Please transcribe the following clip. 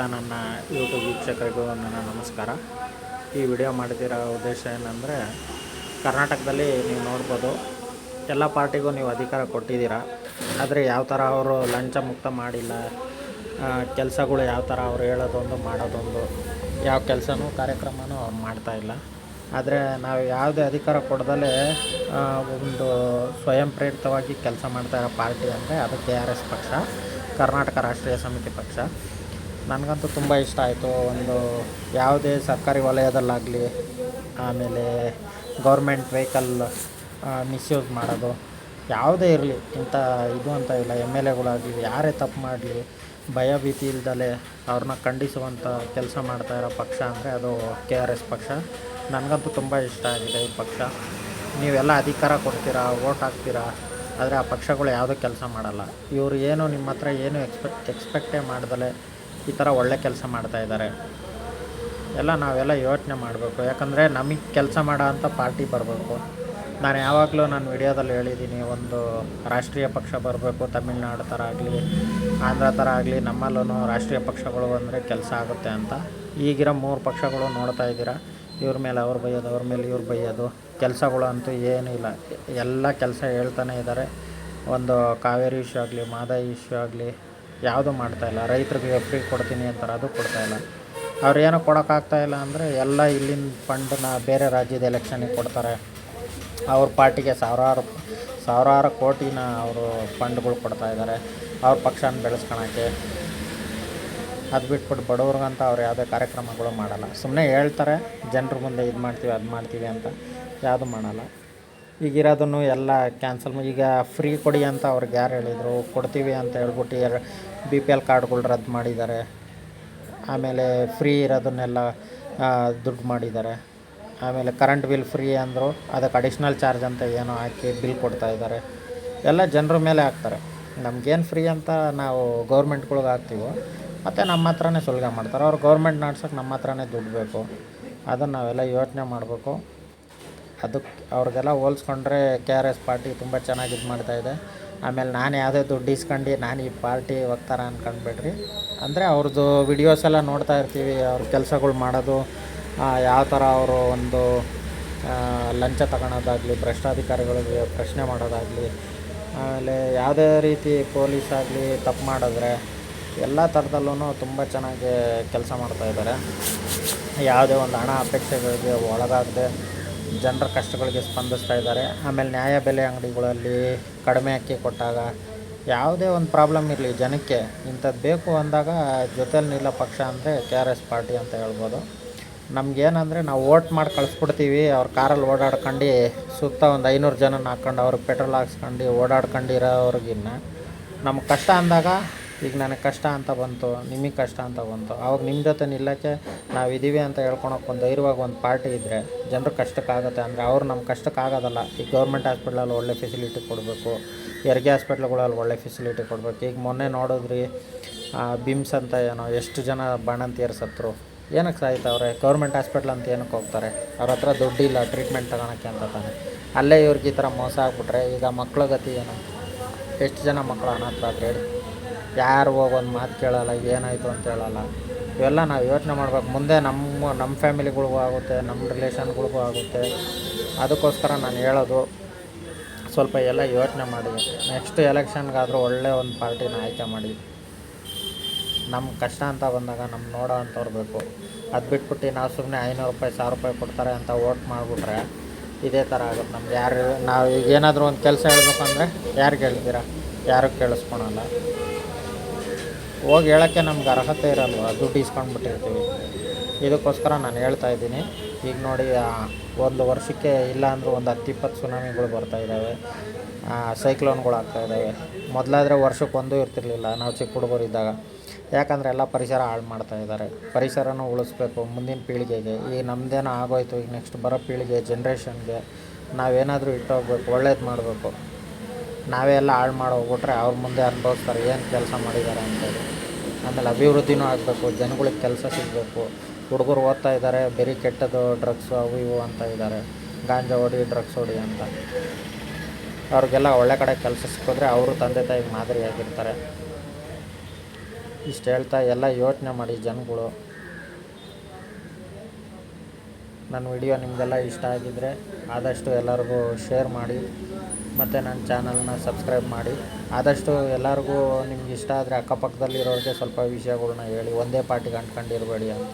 ಎಲ್ಲ ನನ್ನ ಯೂಟ್ಯೂಬ್ ವೀಕ್ಷಕರಿಗೂ ನನ್ನ ನಮಸ್ಕಾರ. ಈ ವಿಡಿಯೋ ಮಾಡ್ತಿರೋ ಉದ್ದೇಶ ಏನಂದರೆ, ಕರ್ನಾಟಕದಲ್ಲಿ ನೀವು ನೋಡ್ಬೋದು, ಎಲ್ಲ ಪಾರ್ಟಿಗೂ ನೀವು ಅಧಿಕಾರ ಕೊಟ್ಟಿದ್ದೀರಾ. ಆದರೆ ಯಾವ ಥರ ಅವರು ಲಂಚ ಮುಕ್ತ ಮಾಡಿಲ್ಲ, ಕೆಲಸಗಳು ಯಾವ ಥರ ಅವ್ರು ಹೇಳೋದೊಂದು ಮಾಡೋದೊಂದು, ಯಾವ ಕೆಲಸನೂ ಕಾರ್ಯಕ್ರಮನೂ ಅವ್ರು ಮಾಡ್ತಾಯಿಲ್ಲ. ಆದರೆ ನಾವು ಯಾವುದೇ ಅಧಿಕಾರ ಕೊಡದಲ್ಲೇ ಒಂದು ಸ್ವಯಂ ಪ್ರೇರಿತವಾಗಿ ಕೆಲಸ ಮಾಡ್ತಾಯಿರೋ ಪಾರ್ಟಿ ಅಂದರೆ ಅದು KRS ಪಕ್ಷ, ಕರ್ನಾಟಕ ರಾಷ್ಟ್ರೀಯ ಸಮಿತಿ ಪಕ್ಷ. ನನಗಂತೂ ತುಂಬ ಇಷ್ಟ ಆಯಿತು. ಒಂದು ಯಾವುದೇ ಸರ್ಕಾರಿ ವಲಯದಲ್ಲಾಗಲಿ, ಆಮೇಲೆ ಗೌರ್ಮೆಂಟ್ ವೆಹಿಕಲ್ ಮಿಸ್ಯೂಸ್ ಮಾಡೋದು ಯಾವುದೇ ಇರಲಿ, ಇಂಥ ಇದು ಅಂತ ಇಲ್ಲ. MLAಗಳಾಗಲಿ ಯಾರೇ ತಪ್ಪು ಮಾಡಲಿ, ಭಯ ಭೀತಿ ಇಲ್ದಲೆ ಅವ್ರನ್ನ ಖಂಡಿಸುವಂಥ ಕೆಲಸ ಮಾಡ್ತಾಯಿರೋ ಪಕ್ಷ ಅಂದರೆ ಅದು KRS ಪಕ್ಷ. ನನಗಂತೂ ತುಂಬ ಇಷ್ಟ ಆಗಿದೆ ಈ ಪಕ್ಷ. ನೀವೆಲ್ಲ ಅಧಿಕಾರ ಕೊಡ್ತೀರಾ, ವೋಟ್ ಹಾಕ್ತೀರಾ, ಆದರೆ ಆ ಪಕ್ಷಗಳು ಯಾವುದೂ ಕೆಲಸ ಮಾಡಲ್ಲ. ಇವರು ಏನು ನಿಮ್ಮ ಹತ್ರ ಏನು ಎಕ್ಸ್ಪೆಕ್ಟೇ ಮಾಡ್ದಲೆ ಈ ಥರ ಒಳ್ಳೆ ಕೆಲಸ ಮಾಡ್ತಾಯಿದ್ದಾರೆ. ನಾವೆಲ್ಲ ಯೋಚನೆ ಮಾಡಬೇಕು. ಯಾಕಂದರೆ ನಮಗೆ ಕೆಲಸ ಮಾಡೋ ಅಂಥ ಪಾರ್ಟಿ ಬರಬೇಕು. ನಾನು ಯಾವಾಗಲೂ ನನ್ನ ವಿಡಿಯೋದಲ್ಲಿ ಹೇಳಿದ್ದೀನಿ, ಒಂದು ರಾಷ್ಟ್ರೀಯ ಪಕ್ಷ ಬರಬೇಕು. ತಮಿಳ್ನಾಡು ಥರ ಆಗಲಿ, ಆಂಧ್ರ ಥರ ಆಗಲಿ, ನಮ್ಮಲ್ಲೂ ರಾಷ್ಟ್ರೀಯ ಪಕ್ಷಗಳು ಅಂದರೆ ಕೆಲಸ ಆಗುತ್ತೆ ಅಂತ. ಈಗಿರೋ 3 ಪಕ್ಷಗಳು ನೋಡ್ತಾ ಇದ್ದೀರಾ, ಇವ್ರ ಮೇಲೆ ಅವ್ರು ಬೈಯೋದು, ಅವ್ರ ಮೇಲೆ ಇವ್ರು ಬೈಯೋದು, ಕೆಲಸಗಳು ಅಂತೂ ಏನೂ ಇಲ್ಲ. ಎಲ್ಲ ಕೆಲಸ ಹೇಳ್ತಾನೆ ಇದ್ದಾರೆ. ಒಂದು ಕಾವೇರಿ ಇಶ್ಯೂ ಆಗಲಿ, ಮಾದಾಯಿ ಇಶ್ಯೂ ಆಗಲಿ ಯಾವುದೂ ಮಾಡ್ತಾಯಿಲ್ಲ. ರೈತರಿಗೆ ಫ್ರೀ ಕೊಡ್ತೀನಿ ಅಂತಾರೆ, ಅದು ಕೊಡ್ತಾಯಿಲ್ಲ. ಅವ್ರು ಏನೋ ಕೊಡೋಕ್ಕಾಗ್ತಾಯಿಲ್ಲ ಅಂದರೆ ಎಲ್ಲ ಇಲ್ಲಿನ ಫಂಡನ್ನ ಬೇರೆ ರಾಜ್ಯದ ಎಲೆಕ್ಷನಿಗೆ ಕೊಡ್ತಾರೆ. ಅವ್ರ ಪಾರ್ಟಿಗೆ ಸಾವಿರಾರು ಕೋಟಿನ ಅವರು ಫಂಡ್ಗಳು ಕೊಡ್ತಾಯಿದ್ದಾರೆ ಅವ್ರ ಪಕ್ಷನ ಬೆಳೆಸ್ಕೊಳಕ್ಕೆ. ಅದು ಬಿಟ್ಬಿಟ್ಟು ಬಡವ್ರಿಗಂತ ಅವ್ರು ಯಾವುದೇ ಕಾರ್ಯಕ್ರಮಗಳು ಮಾಡಲ್ಲ. ಸುಮ್ಮನೆ ಹೇಳ್ತಾರೆ ಜನರ ಮುಂದೆ, ಇದು ಮಾಡ್ತೀವಿ ಅದು ಮಾಡ್ತೀವಿ ಅಂತ, ಯಾವುದೂ ಮಾಡಲ್ಲ. ಈಗಿರೋದನ್ನು ಎಲ್ಲ ಕ್ಯಾನ್ಸಲ್. ಈಗ ಫ್ರೀ ಕೊಡಿ ಅಂತ ಅವ್ರಿಗೆ ಯಾರು ಹೇಳಿದರು? ಕೊಡ್ತೀವಿ ಅಂತ ಹೇಳ್ಬಿಟ್ಟು BPL ಕಾರ್ಡ್ಗಳು ರದ್ದು ಮಾಡಿದ್ದಾರೆ. ಆಮೇಲೆ ಫ್ರೀ ಇರೋದನ್ನೆಲ್ಲ ದುಡ್ಡು ಮಾಡಿದ್ದಾರೆ. ಆಮೇಲೆ ಕರೆಂಟ್ ಬಿಲ್ ಫ್ರೀ ಅಂದರು, ಅದಕ್ಕೆ ಅಡಿಷ್ನಲ್ ಚಾರ್ಜ್ ಅಂತ ಏನೋ ಹಾಕಿ ಬಿಲ್ ಕೊಡ್ತಾಯಿದ್ದಾರೆ. ಎಲ್ಲ ಜನರ ಮೇಲೆ ಹಾಕ್ತಾರೆ. ನಮಗೇನು ಫ್ರೀ ಅಂತ ನಾವು ಗೌರ್ಮೆಂಟ್ಗಳ್ಗೆ ಹಾಕ್ತೀವೋ, ಮತ್ತು ನಮ್ಮ ಹತ್ರನೇ ಸುಲಿಗೆ ಮಾಡ್ತಾರೆ. ಅವ್ರು ಗೌರ್ಮೆಂಟ್ ನಡ್ಸೋಕೆ ನಮ್ಮ ಹತ್ರನೇ ದುಡ್ಡು ಬೇಕು. ಅದನ್ನು ನಾವೆಲ್ಲ ಯೋಚನೆ ಮಾಡಬೇಕು. ಅದಕ್ಕೆ ಅವ್ರಿಗೆಲ್ಲ ಹೋಲ್ಸ್ಕೊಂಡ್ರೆ KRS ಪಾರ್ಟಿ ತುಂಬ ಚೆನ್ನಾಗಿ ಇದು ಮಾಡ್ತಾಯಿದೆ. ಆಮೇಲೆ ನಾನು ಯಾವುದೇ ದುಡ್ಡು ಇಸ್ಕೊಂಡು ನಾನು ಈ ಪಾರ್ಟಿ ಹೋಗ್ತಾರ ಅಂದ್ಕೊಂಡ್ಬಿಡ್ರಿ. ಅಂದರೆ ಅವ್ರದ್ದು ವಿಡಿಯೋಸ್ ಎಲ್ಲ ನೋಡ್ತಾ ಇರ್ತೀವಿ, ಅವ್ರ ಕೆಲಸಗಳು ಮಾಡೋದು, ಯಾವ ಥರ ಅವರು ಒಂದು ಲಂಚ ತಗೊಳೋದಾಗಲಿ, ಭ್ರಷ್ಟಾಧಿಕಾರಿಗಳಿಗೆ ಪ್ರಶ್ನೆ ಮಾಡೋದಾಗಲಿ, ಆಮೇಲೆ ಯಾವುದೇ ರೀತಿ ಪೊಲೀಸ್ ಆಗಲಿ ತಪ್ಪು ಮಾಡಿದ್ರೆ ಎಲ್ಲ ಥರದಲ್ಲೂ ತುಂಬ ಚೆನ್ನಾಗಿ ಕೆಲಸ ಮಾಡ್ತಾಯಿದ್ದಾರೆ. ಯಾವುದೇ ಒಂದು ಹಣ ಅಪೇಕ್ಷೆಗಳಿಗೆ ಒಳಗಾಗದೆ ಜನರ ಕಷ್ಟಗಳಿಗೆ ಸ್ಪಂದಿಸ್ತಾ ಇದ್ದಾರೆ. ಆಮೇಲೆ ನ್ಯಾಯ ಬೆಲೆ ಅಂಗಡಿಗಳಲ್ಲಿ ಕಡಿಮೆ ಅಕ್ಕಿ ಕೊಟ್ಟಾಗ, ಯಾವುದೇ ಒಂದು ಪ್ರಾಬ್ಲಮ್ ಇರಲಿ ಜನಕ್ಕೆ, ಇಂಥದ್ದು ಬೇಕು ಅಂದಾಗ ಜೊತೆಲಿ ನಿಲ್ಲೋ ಪಕ್ಷ ಅಂದರೆ KRS ಪಾರ್ಟಿ ಅಂತ ಹೇಳ್ಬೋದು. ನಮಗೇನಂದರೆ ನಾವು ವೋಟ್ ಮಾಡಿ ಕಳಿಸ್ಬಿಡ್ತೀವಿ, ಅವ್ರ ಕಾರಲ್ಲಿ ಓಡಾಡ್ಕೊಂಡು ಸುತ್ತ ಒಂದು 500 ಜನನ ಹಾಕ್ಕೊಂಡು ಅವ್ರಿಗೆ ಪೆಟ್ರೋಲ್ ಹಾಕ್ಸ್ಕೊಂಡು ಓಡಾಡ್ಕೊಂಡಿರೋವ್ರಿಗಿನ್ನ ನಮ್ಗೆ ಕಷ್ಟ ಅಂದಾಗ, ಈಗ ನನಗೆ ಕಷ್ಟ ಅಂತ ಬಂತು, ನಿಮಗೆ ಕಷ್ಟ ಅಂತ ಬಂತು, ಅವಾಗ ನಿಮ್ಮ ಜೊತೆ ನಿಲ್ಲೋಕ್ಕೆ ನಾವಿದ್ದೀವಿ ಅಂತ ಹೇಳ್ಕೊಳಕ್ಕೆ ಒಂದು ಧೈರ್ಯವಾಗಿ ಒಂದು ಪಾರ್ಟಿ ಇದ್ದರೆ ಜನರು ಕಷ್ಟಕ್ಕಾಗುತ್ತೆ. ಅಂದರೆ ಅವ್ರು ನಮ್ಮ ಕಷ್ಟಕ್ಕಾಗೋದಲ್ಲ. ಈಗ ಗೌರ್ಮೆಂಟ್ ಹಾಸ್ಪಿಟ್ಲಲ್ಲಿ ಒಳ್ಳೆ ಫೆಸಿಲಿಟಿ ಕೊಡಬೇಕು, ಹೆರಿಗೆ ಹಾಸ್ಪಿಟ್ಲ್ಗಳಲ್ಲಿ ಒಳ್ಳೆ ಫೆಸಿಲಿಟಿ ಕೊಡಬೇಕು. ಈಗ ಮೊನ್ನೆ ನೋಡಿದ್ರಿ, ಬಿಮ್ಸ್ ಅಂತ ಏನೋ ಎಷ್ಟು ಜನ ಬಾಣಂತಿಯರು ಸತ್ತರು. ಏನಕ್ಕೆ ಸಾಯ್ತವ್ರೆ? ಗೌರ್ಮೆಂಟ್ ಹಾಸ್ಪಿಟ್ಲ್ ಅಂತ ಏನಕ್ಕೆ ಹೋಗ್ತಾರೆ? ಅವ್ರ ಹತ್ರ ದುಡ್ಡಿಲ್ಲ ಟ್ರೀಟ್ಮೆಂಟ್ ತಗೊಳಕ್ಕೆ ಅಂತ ತಾನೆ. ಅಲ್ಲೇ ಇವ್ರಿಗೆ ಈ ಥರ ಮೋಸ ಆಗ್ಬಿಟ್ರೆ ಈಗ ಮಕ್ಳ ಗತಿ ಏನು? ಎಷ್ಟು ಜನ ಮಕ್ಕಳು ಅನಾಥರಾದ್ರೆ ಹೇಳಿ? ಯಾರು ಹೋಗಿ ಒಂದು ಮಾತು ಕೇಳಲ್ಲ, ಏನಾಯಿತು ಅಂತ ಹೇಳಲ್ಲ. ಇವೆಲ್ಲ ನಾವು ಯೋಚನೆ ಮಾಡ್ಬೇಕು. ಮುಂದೆ ನಮ್ಮ ಫ್ಯಾಮಿಲಿಗಳಿಗೂ ಆಗುತ್ತೆ, ನಮ್ಮ ರಿಲೇಷನ್ಗಳಿಗೂ ಆಗುತ್ತೆ. ಅದಕ್ಕೋಸ್ಕರ ನಾನು ಹೇಳೋದು, ಸ್ವಲ್ಪ ಎಲ್ಲ ಯೋಚನೆ ಮಾಡಿ ನೆಕ್ಸ್ಟ್ ಎಲೆಕ್ಷನ್ಗಾದರೂ ಒಳ್ಳೆ ಒಂದು ಪಾರ್ಟಿನ ಆಯ್ಕೆ ಮಾಡಿ. ನಮ್ಮ ಕಷ್ಟ ಅಂತ ಬಂದಾಗ ನಮ್ಮ ನೋಡೋ ಅಂಥವ್ರು ಬೇಕು. ಅದು ಬಿಟ್ಬಿಟ್ಟು ನಾವು ಸುಮ್ಮನೆ 500 ರೂಪಾಯಿ 1000 ರೂಪಾಯಿ ಕೊಡ್ತಾರೆ ಅಂತ ವೋಟ್ ಮಾಡಿಬಿಟ್ರೆ ಇದೇ ಥರ ಆಗುತ್ತೆ. ನಮ್ಗೆ ನಾವು ಈಗ ಏನಾದರೂ ಒಂದು ಕೆಲಸ ಹೇಳ್ಬೇಕಂದ್ರೆ ಯಾರಿಗೆ ಹೇಳ್ತೀರಾ? ಯಾರು ಕೇಳಿಸ್ಕೊಳಲ್ಲ. ಹೋಗಿ ಹೇಳೋಕ್ಕೆ ನಮ್ಗೆ ಅರ್ಹತೆ ಇರಲ್ವ, ದುಡ್ಡು ಇಸ್ಕೊಂಡ್ಬಿಟ್ಟಿರ್ತೀವಿ. ಇದಕ್ಕೋಸ್ಕರ ನಾನು ಹೇಳ್ತಾಯಿದ್ದೀನಿ. ಈಗ ನೋಡಿ, ಒಂದು ವರ್ಷಕ್ಕೆ ಇಲ್ಲ ಅಂದರೂ ಒಂದು 10-20 ಸುನಾಮಿಗಳು ಬರ್ತಾಯಿದ್ದಾವೆ, ಸೈಕ್ಲೋನ್ಗಳು ಆಗ್ತಾಯಿದ್ದಾವೆ. ಮೊದಲಾದರೆ ವರ್ಷಕ್ಕೆ ಒಂದು ಇರ್ತಿರ್ಲಿಲ್ಲ ನಾವು ಚಿಕ್ಕ ಹುಡುಗರಿದ್ದಾಗ. ಯಾಕಂದರೆ ಎಲ್ಲ ಪರಿಸರ ಹಾಳು ಮಾಡ್ತಾಯಿದ್ದಾರೆ. ಪರಿಸರನೂ ಉಳಿಸ್ಬೇಕು ಮುಂದಿನ ಪೀಳಿಗೆಗೆ. ಈಗ ನಮ್ಮದೇನೋ ಆಗೋಯ್ತು, ಈಗ ನೆಕ್ಸ್ಟ್ ಬರೋ ಪೀಳಿಗೆ ಜನ್ರೇಷನ್ಗೆ ನಾವೇನಾದರೂ ಇಟ್ಟೋಗ್ಬೇಕು, ಒಳ್ಳೇದು ಮಾಡಬೇಕು. ನಾವೇ ಎಲ್ಲ ಹಾಳು ಮಾಡೋಗ್ಬಿಟ್ರೆ ಅವ್ರ ಮುಂದೆ ಅನುಭವಿಸ್ತಾರೆ ಏನು ಕೆಲಸ ಮಾಡಿದ್ದಾರೆ ಅಂತೇಳಿ. ಆಮೇಲೆ ಅಭಿವೃದ್ಧಿನೂ ಆಗಬೇಕು, ಜನಗಳಿಗೆ ಕೆಲಸ ಸಿಗಬೇಕು. ಹುಡುಗರು ಓದ್ತಾ ಇದ್ದಾರೆ, ಬರೀ ಕೆಟ್ಟದ್ದು ಡ್ರಗ್ಸು ಅವು ಇವು ಅಂತ ಇದ್ದಾರೆ, ಗಾಂಜಾ ಹೊಡಿ, ಡ್ರಗ್ಸ್ ಹೊಡಿ ಅಂತ. ಅವ್ರಿಗೆಲ್ಲ ಒಳ್ಳೆ ಕಡೆ ಕೆಲಸ ಸಿಕ್ಕಿದ್ರೆ ಅವರು ತಂದೆ ತಾಯಿಗೆ ಮಾದರಿಯಾಗಿರ್ತಾರೆ. ಇಷ್ಟು ಹೇಳ್ತಾ ಎಲ್ಲ ಯೋಚನೆ ಮಾಡಿ ಜನಗಳು. ನನ್ನ ವಿಡಿಯೋ ನಿಮಗೆಲ್ಲ ಇಷ್ಟ ಆಗಿದ್ದರೆ ಆದಷ್ಟು ಎಲ್ಲರಿಗೂ ಶೇರ್ ಮಾಡಿ ಮತ್ತು ನನ್ನ ಚಾನಲ್ನ ಸಬ್ಸ್ಕ್ರೈಬ್ ಮಾಡಿ. ಆದಷ್ಟು ಎಲ್ಲರಿಗೂ ನಿಮ್ಗೆ ಇಷ್ಟ ಆದರೆ ಅಕ್ಕಪಕ್ಕದಲ್ಲಿರೋರಿಗೆ ಸ್ವಲ್ಪ ವಿಷಯಗಳ್ನ ಹೇಳಿ, ಒಂದೇ ಪಾರ್ಟಿಗೆ ಅಂಟ್ಕೊಂಡಿರಬೇಡಿ ಅಂತ.